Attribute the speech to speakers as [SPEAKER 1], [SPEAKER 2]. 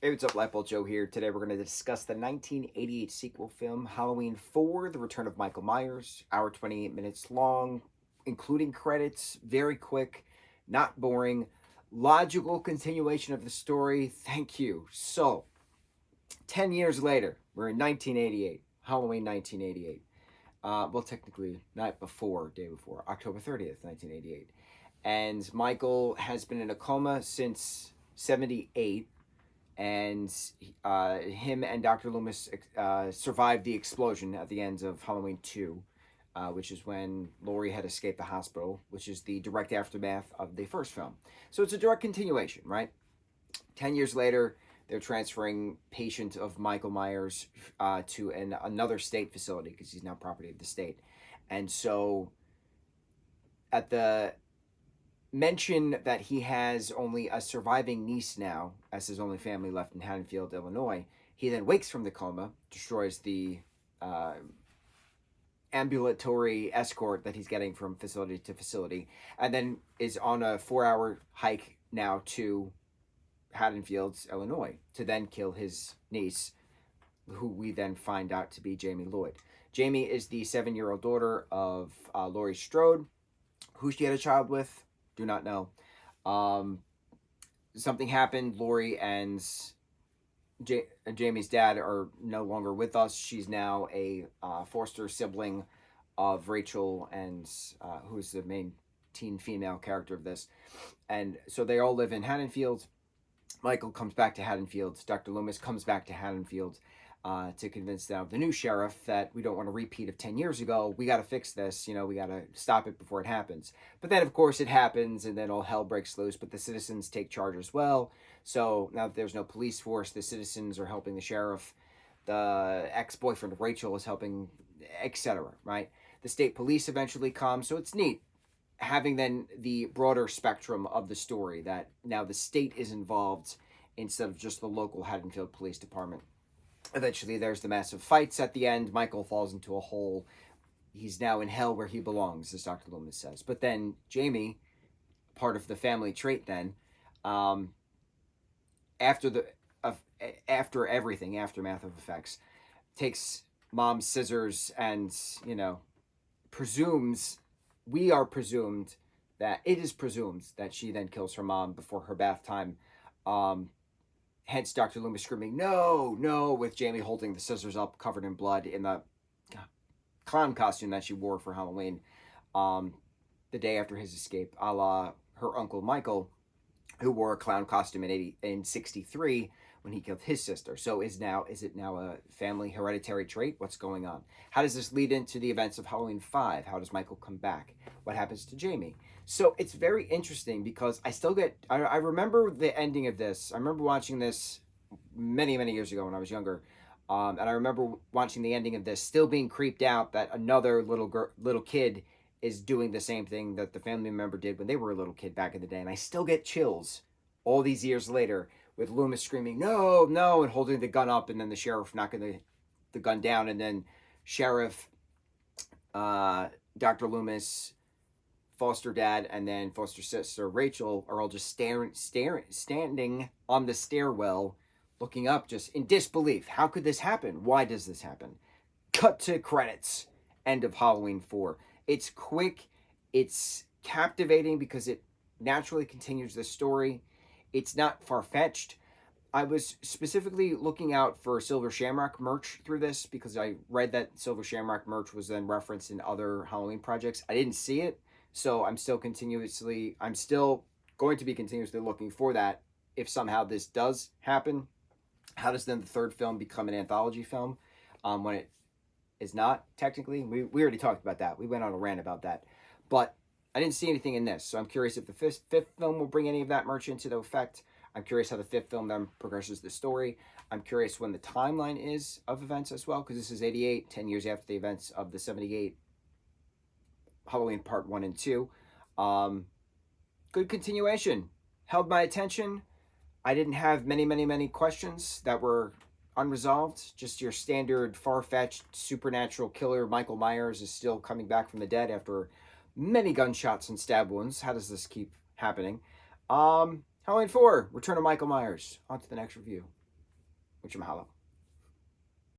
[SPEAKER 1] Hey, what's up, Lightbolt Joe here. Today we're going to discuss the 1988 sequel film, Halloween 4, The Return of Michael Myers. Hour 28 minutes long, including credits, very quick, not boring, logical continuation of the story. Thank you. So, 10 years later, we're in 1988, Halloween 1988. Well, technically, day before, October 30th, 1988. And Michael has been in a coma since 78, and him and Dr. Loomis survived the explosion at the end of Halloween 2, which is when Laurie had escaped the hospital, which is the direct aftermath of the first film. So it's a direct continuation, right? 10 years later, they're transferring patient of Michael Myers to another state facility because he's now property of the state. And so at the mention that he has only a surviving niece now, as his only family left in Haddonfield, Illinois, he then wakes from the coma, destroys the ambulatory escort that he's getting from facility to facility, and then is on a 4-hour hike now to Haddonfield, Illinois, to then kill his niece, who we then find out to be Jamie Lloyd. Jamie is the 7-year-old daughter of Laurie Strode, who she had a child with. Do not know. Something happened. Laurie and Jamie's dad are no longer with us. She's now a foster sibling of Rachel, and who's the main teen female character of this. And so they all live in Haddonfield. Michael comes back to Haddonfield. Dr. Loomis comes back to Haddonfield to convince now the new sheriff that we don't want a repeat of 10 years ago. We got to fix this. We got to stop it before it happens. But then, of course, it happens, and then all hell breaks loose. But the citizens take charge as well. So now that there's no police force, the citizens are helping the sheriff. The ex-boyfriend of Rachel is helping, etc., right? The state police eventually come. So it's neat having then the broader spectrum of the story, that now the state is involved instead of just the local Haddonfield Police Department. Eventually, there's the massive fights at the end. Michael falls into a hole. He's now in hell where he belongs, as Dr. Loomis says. But then Jamie, part of the family trait then, after everything, aftermath of effects, takes mom's scissors and, it is presumed that she then kills her mom before her bath time. Hence Dr. Loomis screaming, "No, no," with Jamie holding the scissors up, covered in blood, in the clown costume that she wore for Halloween the day after his escape, a la her uncle Michael, who wore a clown costume in 63 when he killed his sister. So is it now a family hereditary trait? What's going on? How does this lead into the events of Halloween 5? How does Michael come back? What happens to Jamie? So it's very interesting because I remember the ending of this. I remember watching this many, many years ago when I was younger. And I remember watching the ending of this, still being creeped out that another little kid is doing the same thing that the family member did when they were a little kid back in the day. And I still get chills all these years later with Loomis screaming, "No, no," and holding the gun up, and then the sheriff knocking the gun down, and then Sheriff, Dr. Loomis, foster dad, and then foster sister Rachel are all just standing on the stairwell, looking up just in disbelief. How could this happen? Why does this happen? Cut to credits. End of Halloween 4. It's quick. It's captivating because it naturally continues the story. It's not far-fetched. I was specifically looking out for Silver Shamrock merch through this because I read that Silver Shamrock merch was then referenced in other Halloween projects. I didn't see it, so I'm still going to be continuously looking for that. If somehow this does happen, how does then the third film become an anthology film when it is not technically? We already talked about that. We went on a rant about that. But I didn't see anything in this, so I'm curious if the fifth film will bring any of that merch into the effect. I'm curious how the fifth film then progresses the story. I'm curious when the timeline is of events as well, because this is 88, 10 years after the events of the 78 Halloween Part 1 and 2. Good continuation. Held my attention. I didn't have many, many, many questions that were unresolved. Just your standard far-fetched supernatural killer Michael Myers is still coming back from the dead after many gunshots and stab wounds. How does this keep happening? Halloween 4, Return of Michael Myers. On to the next review. Mucho mahalo.